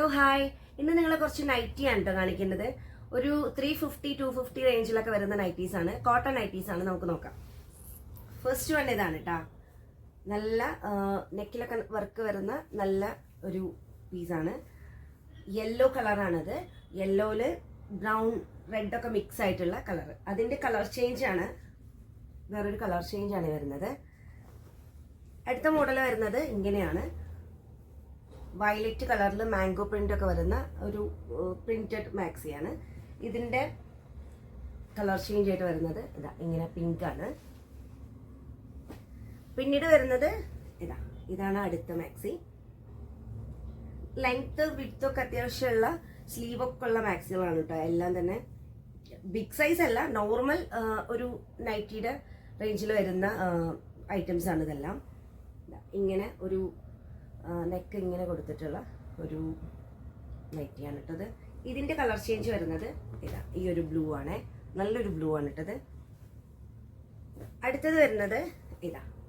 Hello hi. ഇന്ന് നിങ്ങളെ കുറച്ച് നൈറ്റിയാണ് കേട്ടോ കാണിക്കുന്നത്. ഒരു 350-250 റേഞ്ചിലൊക്കെ വരുന്ന നൈറ്റീസ് ആണ്, കോട്ടൺ നൈറ്റീസ് ആണ്. നമുക്ക് നോക്കാം. ഫസ്റ്റ് വൺ ഇതാണ് കേട്ടോ. നല്ല നെക്കിലൊക്കെ വർക്ക് വരുന്ന നല്ല ഒരു പീസാണ്. യെല്ലോ കളറാണത്. യെല്ലോയില് ബ്രൗൺ റെഡ് ഒക്കെ മിക്സ് ആയിട്ടുള്ള കളർ. അതിന്റെ കളർ ചേഞ്ച് ആണ്, വേറൊരു കളർ ചേഞ്ച് ആണ് വരുന്നത്. അടുത്ത മോഡൽ വരുന്നത് ഇങ്ങനെയാണ്. വയലറ്റ് കളറിൽ മാംഗോ പ്രിന്റ് ഒക്കെ വരുന്ന ഒരു പ്രിന്റഡ് മാക്സിയാണ്. ഇതിന്റെ കളർ ചേഞ്ച് ആയിട്ട് വരുന്നത് ഇതാ ഇങ്ങനെ പിങ്ക് ആണ്. പിന്നീട് വരുന്നത് ഇതാണ് അടുത്ത മാക്സി. ലെങ്ത് വിഡ്ത്ത് ഒക്കെ അത്യാവശ്യമുള്ള സ്ലീവ് ഒക്കെ ഉള്ള മാക്സികളാണ് കേട്ടോ. എല്ലാം തന്നെ ബിഗ് സൈസ് അല്ല, നോർമൽ ഒരു നൈറ്റിയുടെ റേഞ്ചിൽ വരുന്ന ഐറ്റംസ് ആണ് ഇതെല്ലാം. ഇങ്ങനെ ഒരു നെക്ക് ഇങ്ങനെ കൊടുത്തിട്ടുള്ള ഒരു നൈറ്റിയാണ് ഇട്ടത്. ഇതിന്റെ കളർ ചേഞ്ച് വരുന്നത് ഈ ഒരു ബ്ലൂ ആണ്, നല്ലൊരു ബ്ലൂ ആണ് ഇട്ടത്. അടുത്തത് വരുന്നത്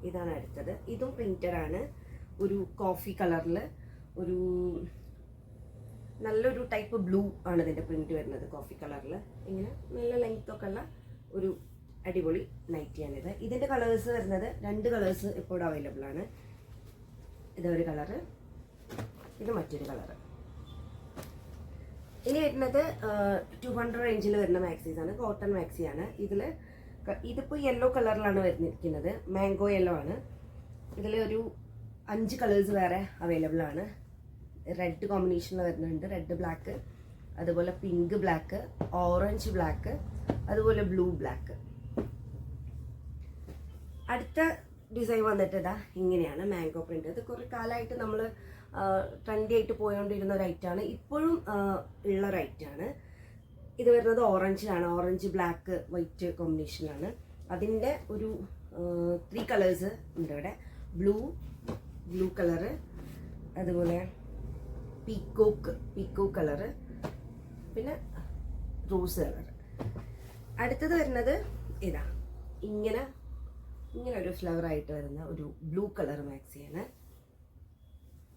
ഇതാണ് അടുത്തത്. ഇതും പ്രിന്റഡ് ആണ്. ഒരു കോഫി കളറിൽ ഒരു നല്ലൊരു ടൈപ്പ് ബ്ലൂ ആണ് ഇതിന്റെ പ്രിന്റ് വരുന്നത്. കോഫി കളറിൽ ഇങ്ങനെ നല്ല ലെങ്ത് ഒക്കെ ഉള്ള ഒരു അടിപൊളി നൈറ്റിയാണിത്. ഇതിന്റെ കളേഴ്സ് വരുന്നത് 2 കളേഴ്സ് ഇപ്പോൾ അവൈലബിൾ ആണ്. ഇതൊരു കളറ്, ഇത് മറ്റൊരു കളറ്. ഇനി വരുന്നത് 200 റേഞ്ചിൽ വരുന്ന മാക്സീസ് ആണ്, കോട്ടൺ മാക്സിയാണ്. ഇതിപ്പോൾ യെല്ലോ കളറിലാണ് വരുന്നിരിക്കുന്നത്, മാംഗോ യെല്ലോ ആണ്. ഇതിൽ ഒരു 5 കളേഴ്സ് വേറെ അവൈലബിൾ ആണ്. റെഡ് കോമ്പിനേഷനിൽ വരുന്നുണ്ട്, റെഡ് ബ്ലാക്ക്, അതുപോലെ പിങ്ക് ബ്ലാക്ക്, ഓറഞ്ച് ബ്ലാക്ക്, അതുപോലെ ബ്ലൂ ബ്ലാക്ക്. അടുത്ത ഡിസൈൻ വന്നിട്ട് ഇങ്ങനെയാണ്, മാംഗോ പ്രിന്റ്. ഇത് കുറേ കാലമായിട്ട് നമ്മൾ ട്രെൻഡി ആയിട്ട് പോയോണ്ടിരുന്ന ഒരു ഐറ്റാണ്, ഇപ്പോഴും ഉള്ള ഒരു ഐറ്റാണ്. ഇത് വരുന്നത് ഓറഞ്ചിലാണ്, ഓറഞ്ച് ബ്ലാക്ക് വൈറ്റ് കോമ്പിനേഷനാണ്. അതിൻ്റെ ഒരു 3 കളേഴ്സ് ഉണ്ട് ഇവിടെ. ബ്ലൂ കളറ്, അതുപോലെ പീക്കോക്ക് കളറ്, പിന്നെ റോസ് കളറ്. അടുത്തത് വരുന്നത് ഇങ്ങനെ ഒരു ഫ്ലവർ ആയിട്ട് വരുന്ന ഒരു ബ്ലൂ കളർ മാക്സിയാണ്.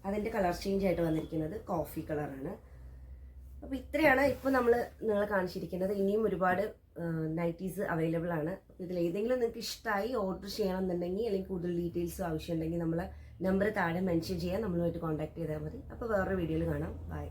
അതിൻ്റെ കളർ ചേഞ്ച് ആയിട്ട് വന്നിരിക്കുന്നത് കോഫി കളറാണ്. അപ്പോൾ ഇത്രയാണ് ഇപ്പോൾ നിങ്ങളെ കാണിച്ചിരിക്കുന്നത്. ഇനിയും ഒരുപാട് നൈറ്റീസ് അവൈലബിൾ ആണ്. ഇതിൽ ഏതെങ്കിലും നിങ്ങൾക്ക് ഇഷ്ടമായി ഓർഡർ ചെയ്യണമെന്നുണ്ടെങ്കിൽ, അല്ലെങ്കിൽ കൂടുതൽ ഡീറ്റെയിൽസ് ആവശ്യമുണ്ടെങ്കിൽ നമ്മളെ നമ്പർ താഴെ മെൻഷൻ ചെയ്യാൻ, നമ്മളുമായിട്ട് കോൺടാക്ട് ചെയ്താൽ മതി. അപ്പോൾ വേറൊരു വീഡിയോയിൽ കാണാം. ബൈ.